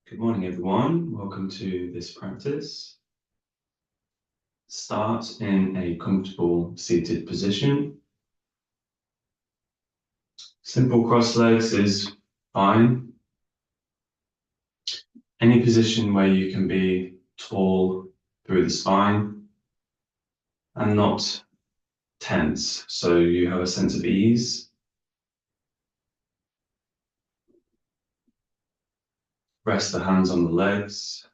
Good morning, everyone. Welcome to this practice. Start in a comfortable seated position. Simple cross legs is fine. Any position where you can be tall through the spine and not tense, so you have a sense of ease. Rest the hands on the legs.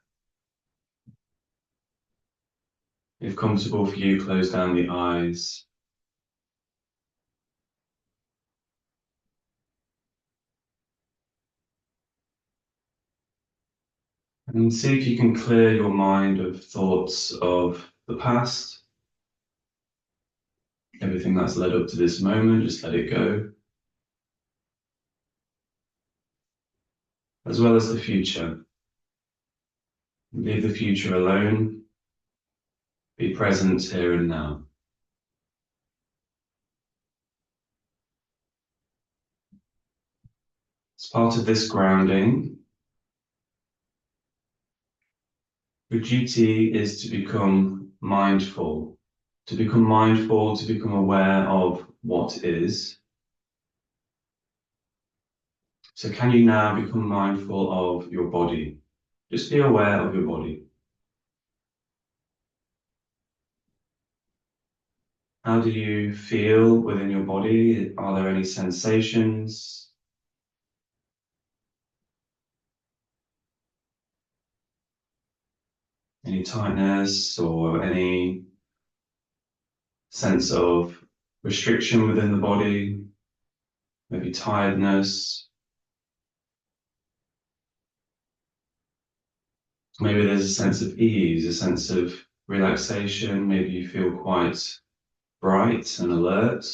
If comfortable for you, close down the eyes. And see if you can clear your mind of thoughts of the past. Everything that's led up to this moment, just let it go. As well as the future. Leave the future alone. Be present here and now. As part of this grounding, your duty is to become mindful. To become mindful, to become aware of what is. So can you now become mindful of your body? Just be aware of your body. How do you feel within your body? Are there any sensations? Any tightness or any sense of restriction within the body? Maybe tiredness? Maybe there's a sense of ease, a sense of relaxation. Maybe you feel quite bright and alert.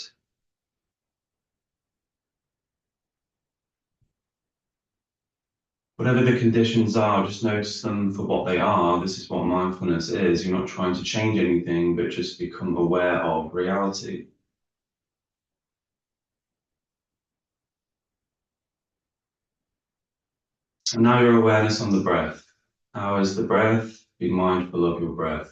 Whatever the conditions are, just notice them for what they are. This is what mindfulness is. You're not trying to change anything, but just become aware of reality. And now your awareness on the breath. How is the breath? Be mindful of your breath.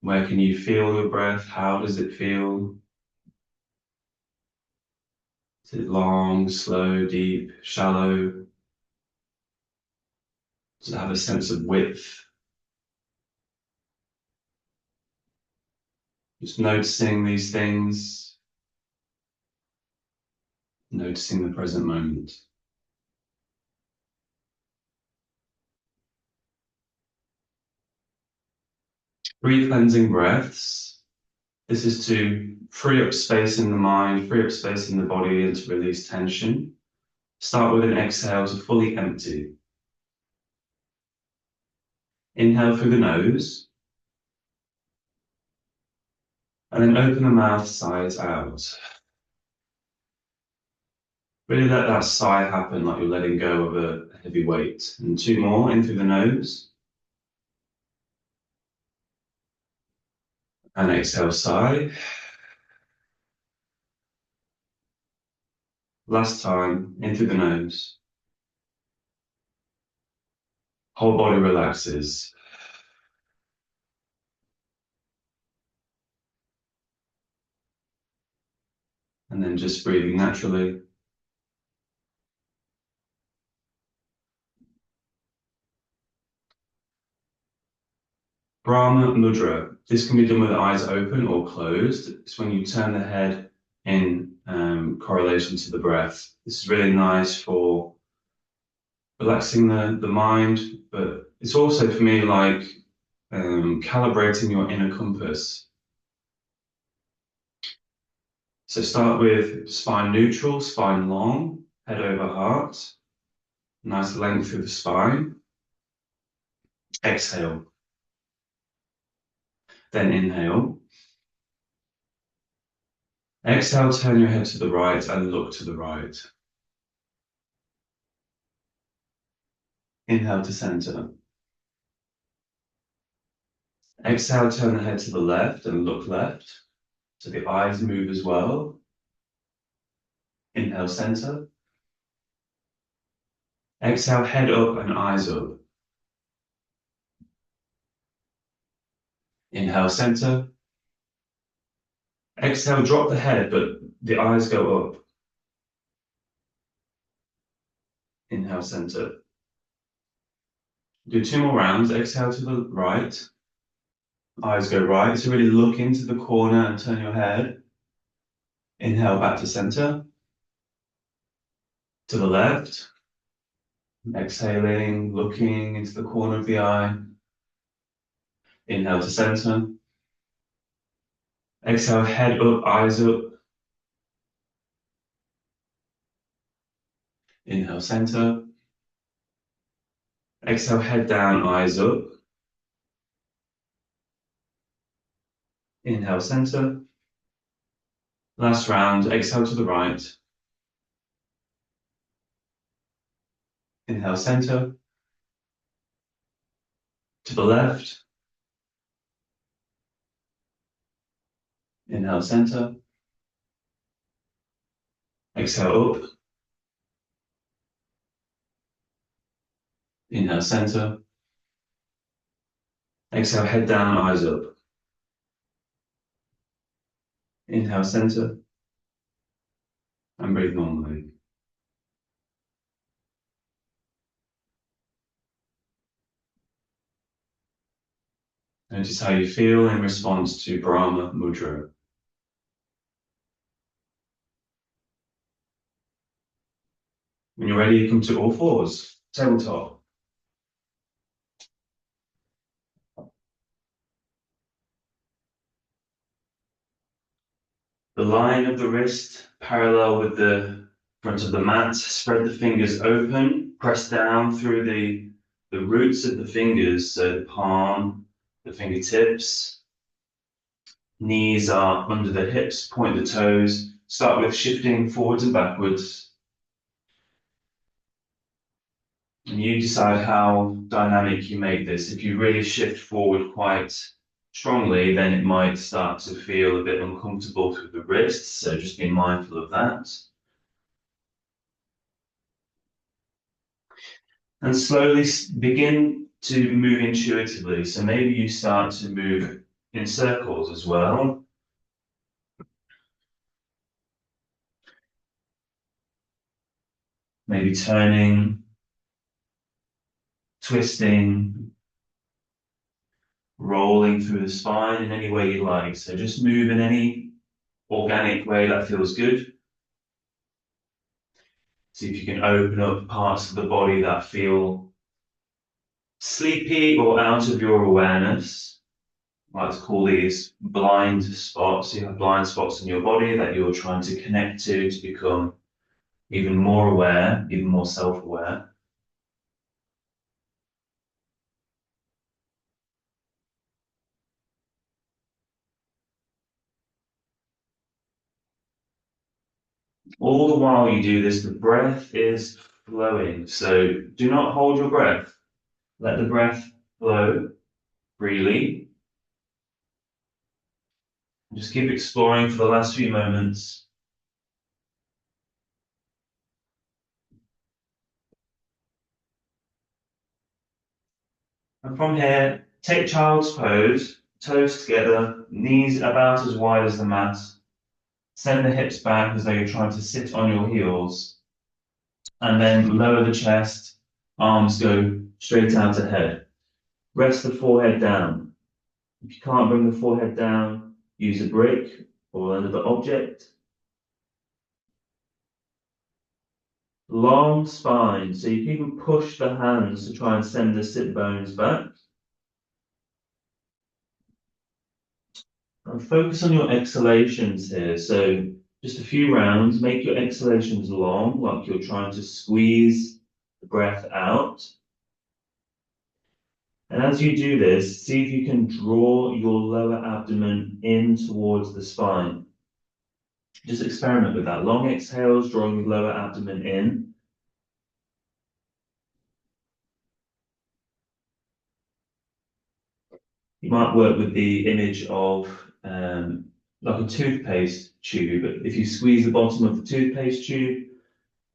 Where can you feel your breath? How does it feel? Is it long, slow, deep, shallow? Does it have a sense of width? Just noticing these things, noticing the present moment. Breathe cleansing breaths. This is to free up space in the mind, free up space in the body, and to release tension. Start with an exhale to fully empty. Inhale through the nose, and then open the mouth sides out. Really let that sigh happen like you're letting go of a heavy weight. And two more, in through the nose. And exhale, sigh. Last time, in through the nose. Whole body relaxes. And then just breathing naturally. Brahma Mudra. This can be done with eyes open or closed. It's when you turn the head in correlation to the breath. This is really nice for relaxing the mind, but it's also for me like calibrating your inner compass. So start with spine neutral, spine long, head over heart. Nice length through the spine. Exhale. Then inhale. Exhale, turn your head to the right and look to the right. Inhale to center. Exhale, turn the head to the left and look left. So the eyes move as well. Inhale, center. Exhale, head up and eyes up. Inhale, center. Exhale, drop the head, but the eyes go up. Inhale, center. Do two more rounds. Exhale to the right. Eyes go right. So really look into the corner and turn your head. Inhale, back to center. To the left. Exhaling, looking into the corner of the eye. Inhale to center. Exhale, head up, eyes up. Inhale, center. Exhale, head down, eyes up. Inhale, center. Last round, exhale to the right. Inhale, center. To the left. Inhale, center. Exhale, up. Inhale, center. Exhale, head down, eyes up. Inhale, center. And breathe normally. Notice how you feel in response to Brahma Mudra. When you're ready, come to all fours, tabletop. The line of the wrist parallel with the front of the mat. Spread the fingers open, press down through the roots of the fingers, so the palm, the fingertips. Knees are under the hips, point the toes. Start with shifting forwards and backwards. And you decide how dynamic you make this. If you really shift forward quite strongly, then it might start to feel a bit uncomfortable through the wrists, so just be mindful of that. And slowly begin to move intuitively. So maybe you start to move in circles as well. Maybe turning, twisting, rolling through the spine in any way you like. So just move in any organic way that feels good. See if you can open up parts of the body that feel sleepy or out of your awareness. I like to call these blind spots. You have blind spots in your body that you're trying to connect to become even more aware, even more self-aware. All the while you do this, the breath is flowing. So do not hold your breath. Let the breath flow freely. Just keep exploring for the last few moments. And from here, take child's pose, toes together, knees about as wide as the mat. Send the hips back as though you're trying to sit on your heels. And then lower the chest, arms go straight out ahead. Rest the forehead down. If you can't bring the forehead down, use a brick or another object. Long spine, so you can even push the hands to try and send the sit bones back. And focus on your exhalations here. So just a few rounds, make your exhalations long, like you're trying to squeeze the breath out. And as you do this, see if you can draw your lower abdomen in towards the spine. Just experiment with that. Long exhales, drawing the lower abdomen in. You might work with the image of like a toothpaste tube. If you squeeze the bottom of the toothpaste tube,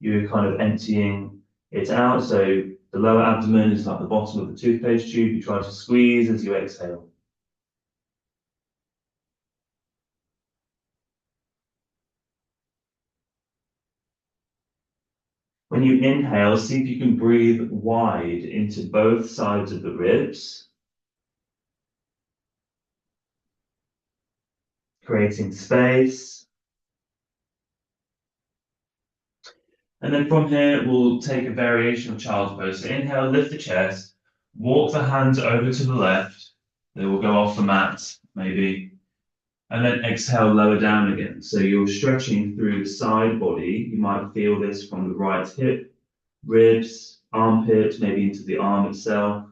you're kind of emptying it out. So the lower abdomen is like the bottom of the toothpaste tube. You try to squeeze as you exhale. When you inhale, see if you can breathe wide into both sides of the ribs, creating space. And then from here, we'll take a variation of child's pose. So inhale, lift the chest, walk the hands over to the left. They will go off the mat, maybe. And then exhale, lower down again. So you're stretching through the side body. You might feel this from the right hip, ribs, armpit, maybe into the arm itself.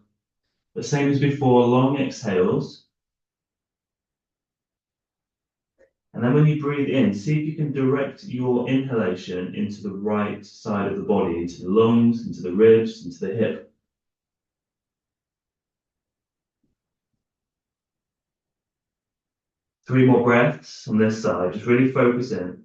The same as before, long exhales. And then when you breathe in, see if you can direct your inhalation into the right side of the body, into the lungs, into the ribs, into the hip. Three more breaths on this side. Just really focus in.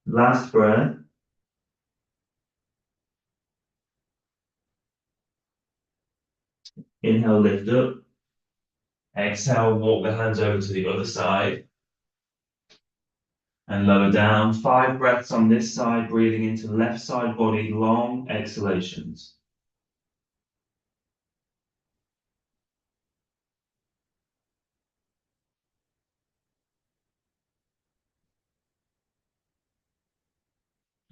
Last breath. Inhale, lift up. Exhale, walk the hands over to the other side. And lower down. 5 breaths on this side, breathing into left side body, long exhalations.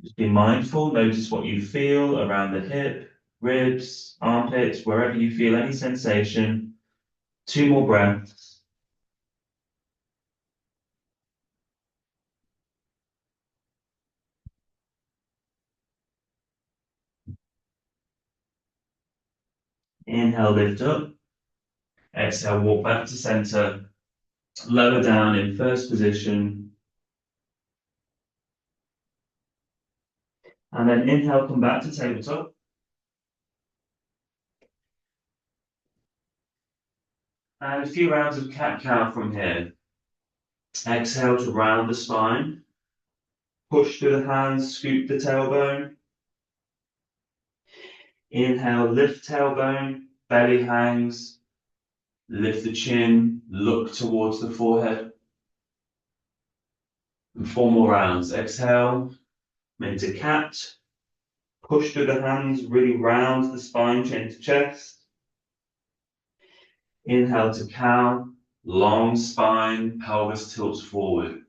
Just be mindful, notice what you feel around the hip, ribs, armpits, wherever you feel any sensation. 2 more breaths. Inhale, lift up. Exhale, walk back to center. Lower down in first position. And then inhale, come back to tabletop. And a few rounds of cat-cow from here. Exhale to round the spine. Push through the hands, scoop the tailbone. Inhale, lift tailbone, belly hangs. Lift the chin, look towards the forehead. And 4 more rounds. Exhale, into cat. Push through the hands, really round the spine, chin to chest. Inhale to cow, long spine, pelvis tilts forward.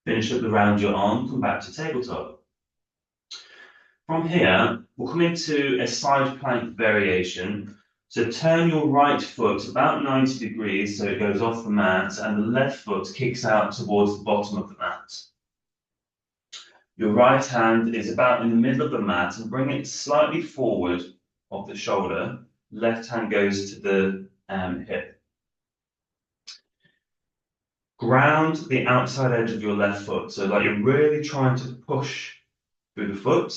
Finish up the round you're on, come back to tabletop. From here, we'll come into a side plank variation. So turn your right foot about 90 degrees so it goes off the mat, and the left foot kicks out towards the bottom of the mat. Your right hand is about in the middle of the mat and bring it slightly forward of the shoulder. Left hand goes to the hip. Ground the outside edge of your left foot. So like you're really trying to push through the foot,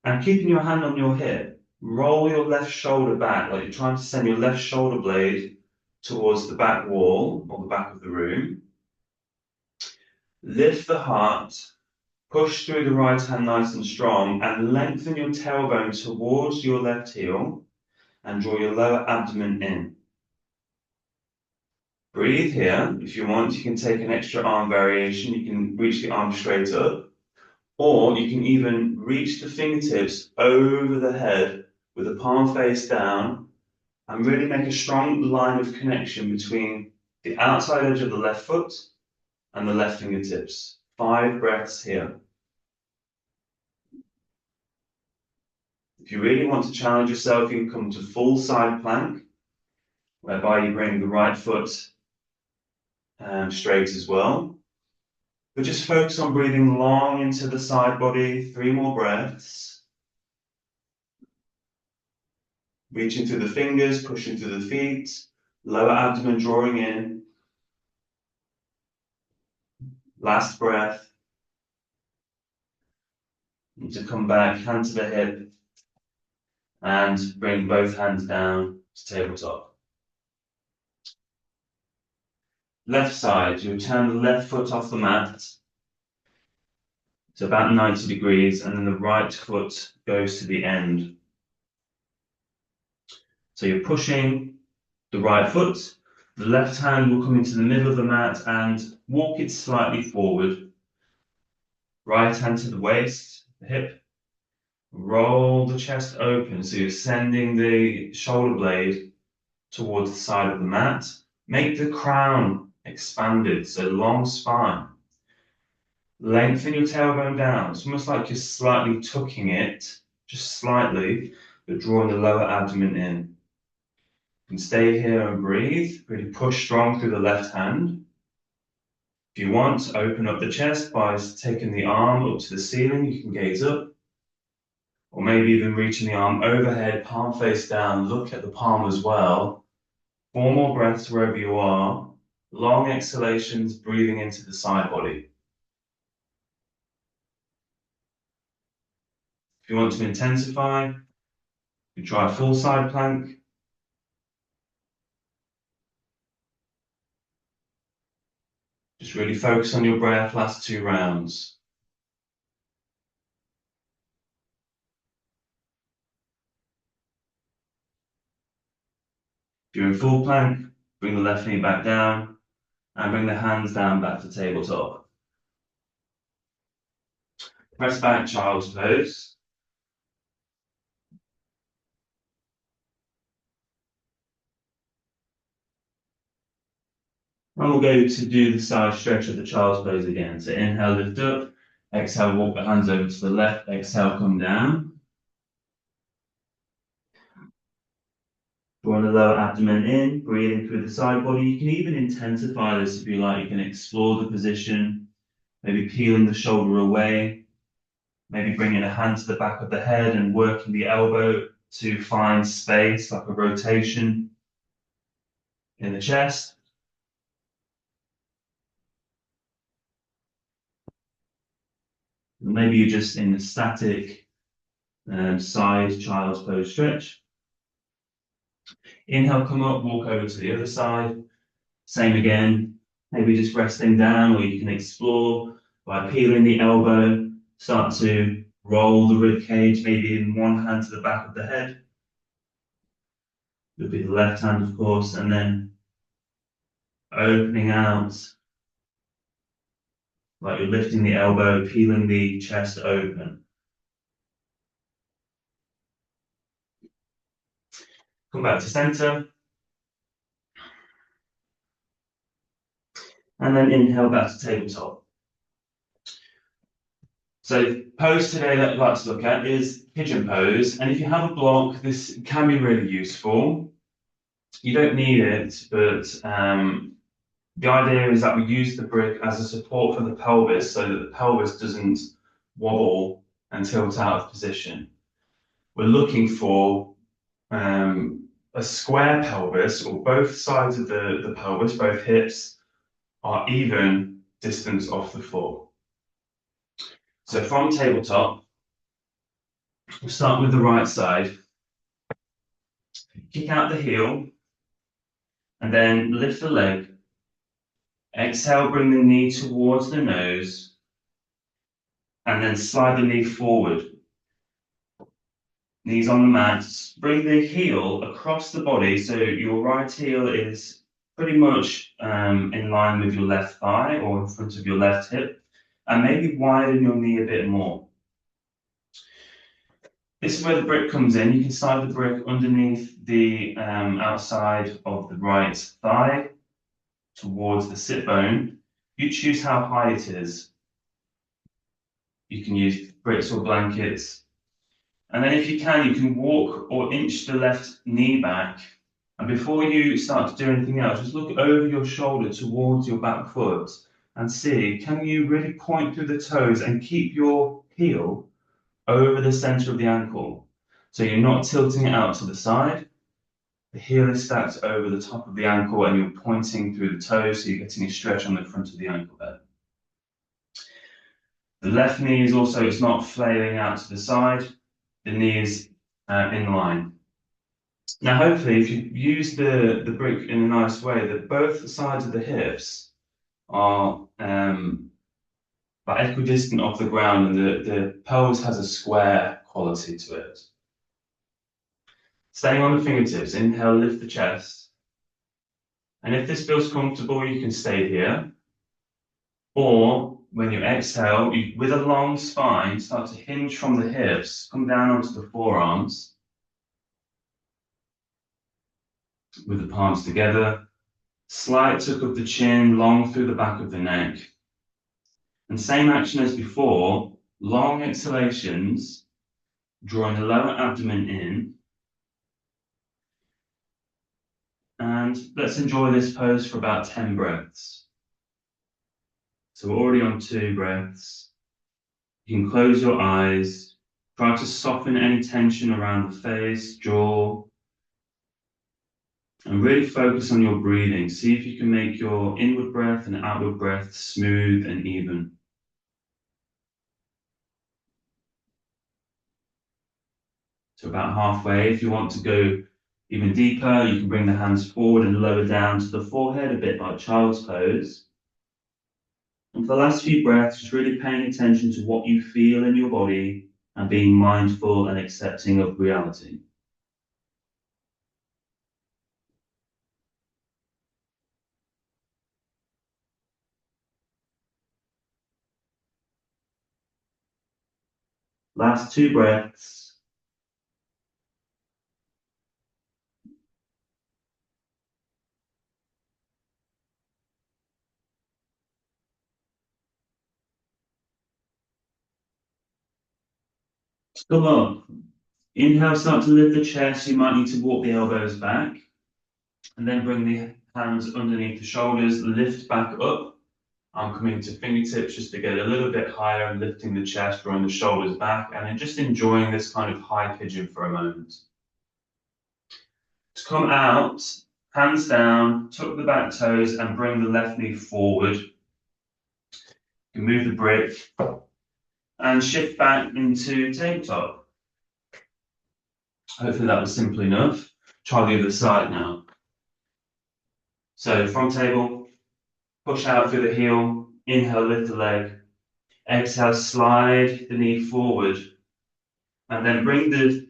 and keeping your hand on your hip, roll your left shoulder back, like you're trying to send your left shoulder blade towards the back wall or the back of the room. Lift the heart, push through the right hand nice and strong, and lengthen your tailbone towards your left heel and draw your lower abdomen in. Breathe here. If you want, you can take an extra arm variation. You can reach the arm straight up, or you can even reach the fingertips over the head with the palm face down and really make a strong line of connection between the outside edge of the left foot and the left fingertips. 5 breaths here. If you really want to challenge yourself, you can come to full side plank, whereby you bring the right foot straight as well. But just focus on breathing long into the side body. 3 more breaths. Reaching through the fingers, pushing through the feet, lower abdomen drawing in. Last breath. And to come back, hand to the hip, and bring both hands down to tabletop. Left side, you turn the left foot off the mat to about 90 degrees, and then the right foot goes to the end. So you're pushing the right foot, the left hand will come into the middle of the mat and walk it slightly forward. Right hand to the waist, the hip. Roll the chest open, so you're sending the shoulder blade towards the side of the mat. Make the crown expanded, so long spine. Lengthen your tailbone down. It's almost like you're slightly tucking it, just slightly, but drawing the lower abdomen in. You can stay here and breathe. Really push strong through the left hand. If you want, open up the chest by taking the arm up to the ceiling. You can gaze up. Or maybe even reaching the arm overhead, palm face down. Look at the palm as well. 4 more breaths wherever you are. Long exhalations, breathing into the side body. If you want to intensify, you try full side plank. Just really focus on your breath, last 2 rounds. If you're in full plank, bring the left knee back down and bring the hands down back to tabletop. Press back, child's pose. And we'll go to do the side stretch of the child's pose again. So inhale, lift up. Exhale, walk the hands over to the left. Exhale, come down. Drawing the lower abdomen in, breathing through the side body. You can even intensify this if you like. You can explore the position, maybe peeling the shoulder away, maybe bringing a hand to the back of the head and working the elbow to find space, like a rotation in the chest. Maybe you're just in a static side child's pose stretch. Inhale, come up, walk over to the other side. Same again, maybe just resting down, or you can explore by peeling the elbow, start to roll the rib cage, maybe in one hand to the back of the head. Would be the left hand, of course, and then opening out, like you're lifting the elbow, peeling the chest open. Come back to center. And then inhale back to tabletop. So pose today that I'd like to look at is pigeon pose. And if you have a block, this can be really useful. You don't need it, but the idea is that we use the brick as a support for the pelvis so that the pelvis doesn't wobble and tilt out of position. We're looking for a square pelvis, or both sides of the pelvis, both hips, are even distance off the floor. So from tabletop, we'll start with the right side. Kick out the heel, and then lift the leg. Exhale, bring the knee towards the nose, and then slide the knee forward. Knees on the mat. Bring the heel across the body, so your right heel is pretty much in line with your left thigh or in front of your left hip, and maybe widen your knee a bit more. This is where the brick comes in. You can slide the brick underneath the outside of the right thigh towards the sit bone. You choose how high it is. You can use bricks or blankets. And then if you can walk or inch the left knee back. And before you start to do anything else, just look over your shoulder towards your back foot and see, can you really point through the toes and keep your heel over the center of the ankle? So you're not tilting it out to the side. The heel is stacked over the top of the ankle and you're pointing through the toes, so you're getting a stretch on the front of the ankle there. The left knee is also, it's not flailing out to the side. The knee is in line. Now, hopefully, if you use the brick in a nice way, that both sides of the hips are like equidistant off the ground, and the pelvis has a square quality to it. Staying on the fingertips, inhale, lift the chest. And if this feels comfortable, you can stay here. Or when you exhale, with a long spine, start to hinge from the hips, come down onto the forearms with the palms together. Slight tuck of the chin, long through the back of the neck. And same action as before, long exhalations, drawing the lower abdomen in. And let's enjoy this pose for about 10 breaths. So we're already on 2 breaths. You can close your eyes, try to soften any tension around the face, jaw, and really focus on your breathing. See if you can make your inward breath and outward breath smooth and even. So about halfway. If you want to go even deeper, you can bring the hands forward and lower down to the forehead, a bit like child's pose. And for the last few breaths, just really paying attention to what you feel in your body and being mindful and accepting of reality. Last 2 breaths. Come up. Inhale, start to lift the chest. You might need to walk the elbows back. And then bring the hands underneath the shoulders, lift back up. I'm coming to fingertips just to get a little bit higher and lifting the chest, drawing the shoulders back, and then just enjoying this kind of high pigeon for a moment. To come out, hands down, tuck the back toes and bring the left knee forward. You can move the brick and shift back into tabletop. Hopefully that was simple enough. Try the other side now. So front table, push out through the heel, inhale, lift the leg. Exhale, slide the knee forward. And then bring the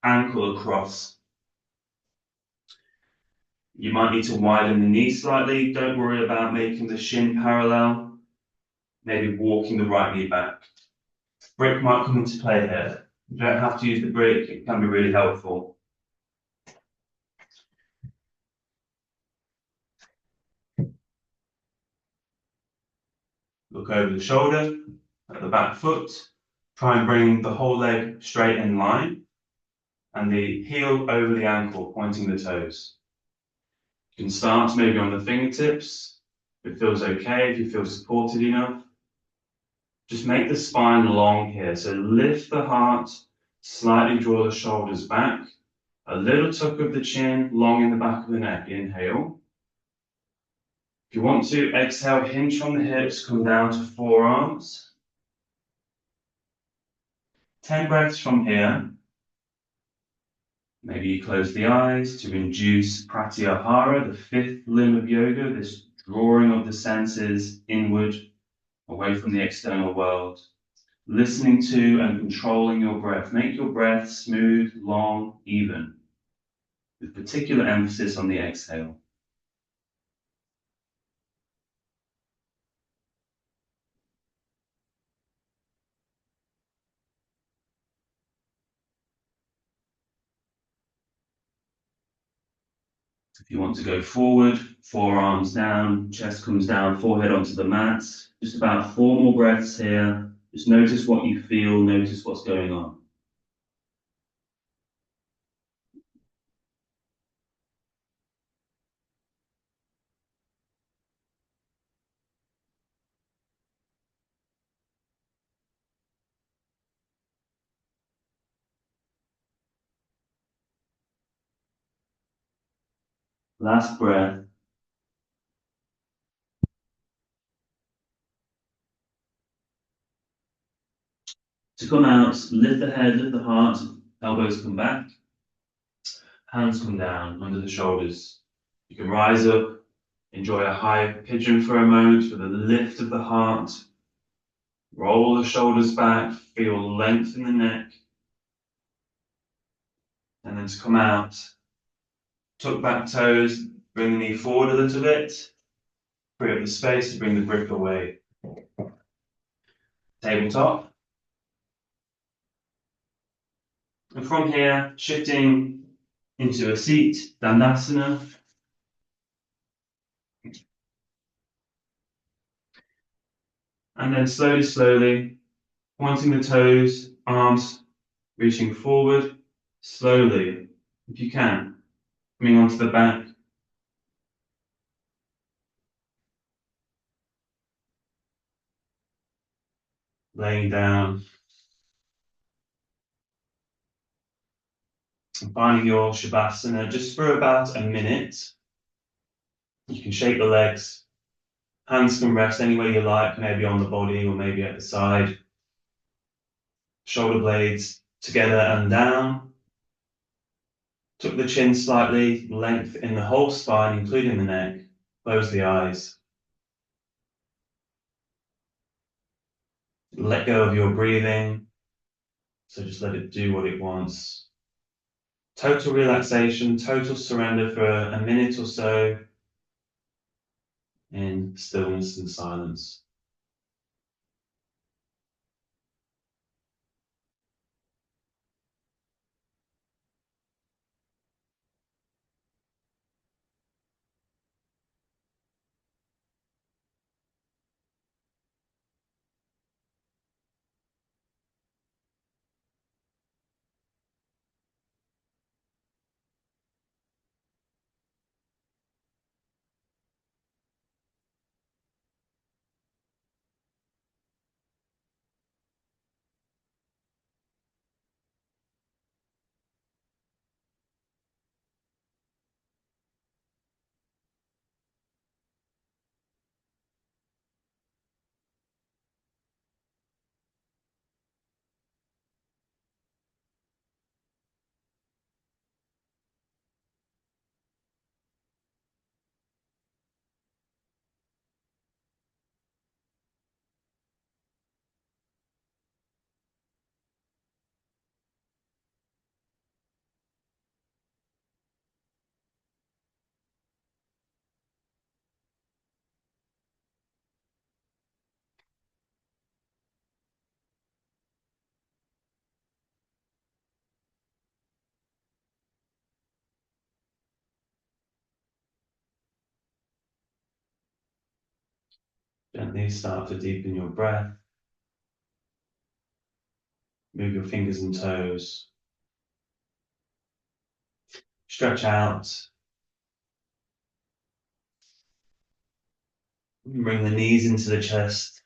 ankle across. You might need to widen the knee slightly. Don't worry about making the shin parallel. Maybe walking the right knee back. Brick might come into play here. You don't have to use the brick. It can be really helpful. Look over the shoulder at the back foot. Try and bring the whole leg straight in line. And the heel over the ankle, pointing the toes. You can start maybe on the fingertips. If it feels okay, if you feel supported enough. Just make the spine long here. So lift the heart, slightly draw the shoulders back. A little tuck of the chin, long in the back of the neck. Inhale. If you want to, exhale, hinge from the hips, come down to forearms. 10 breaths from here. Maybe you close the eyes to induce pratyahara, the 5th limb of yoga, this drawing of the senses inward, away from the external world. Listening to and controlling your breath. Make your breath smooth, long, even, with particular emphasis on the exhale. If you want to go forward, forearms down, chest comes down, forehead onto the mat. Just about 4 more breaths here. Just notice what you feel, notice what's going on. Last breath. To come out, lift the head, lift the heart, elbows come back, hands come down under the shoulders. You can rise up, enjoy a high pigeon for a moment with a lift of the heart. Roll the shoulders back, feel length in the neck. And then to come out, tuck back toes, bring the knee forward a little bit, free up the space to bring the grip away. Tabletop. And from here, shifting into a seat, Dandasana. And then slowly, pointing the toes, arms reaching forward, slowly, if you can, coming onto the back. Laying down. And finding your Shavasana just for about a minute. You can shake the legs. Hands can rest anywhere you like, maybe on the body or maybe at the side. Shoulder blades together and down. Tuck the chin slightly, length in the whole spine, including the neck. Close the eyes. Let go of your breathing. So just let it do what it wants. Total relaxation, total surrender for a minute or so in stillness and silence. Gently start to deepen your breath. Move your fingers and toes. Stretch out. Bring the knees into the chest.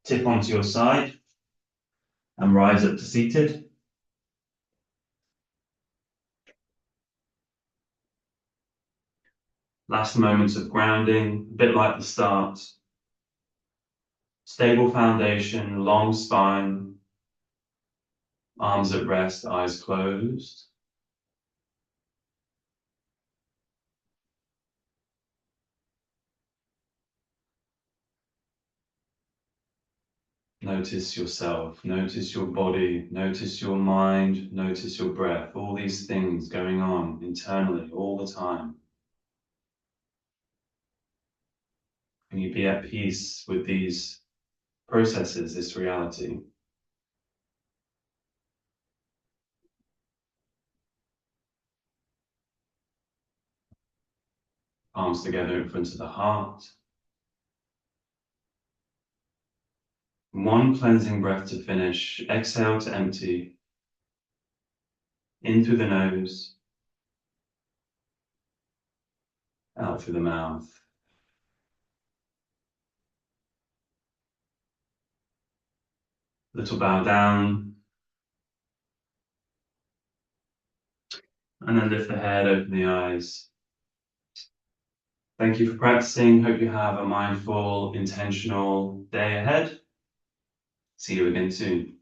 Tip onto your side and rise up to seated. Last moments of grounding, a bit like the start. Stable foundation, long spine, arms at rest, eyes closed. Notice yourself, notice your body, notice your mind, notice your breath, all these things going on internally all the time. Can you be at peace with these processes, this reality? Palms together in front of the heart. One cleansing breath to finish. Exhale to empty. In through the nose. Out through the mouth. Little bow down. And then lift the head, open the eyes. Thank you for practicing. Hope you have a mindful, intentional day ahead. See you again soon.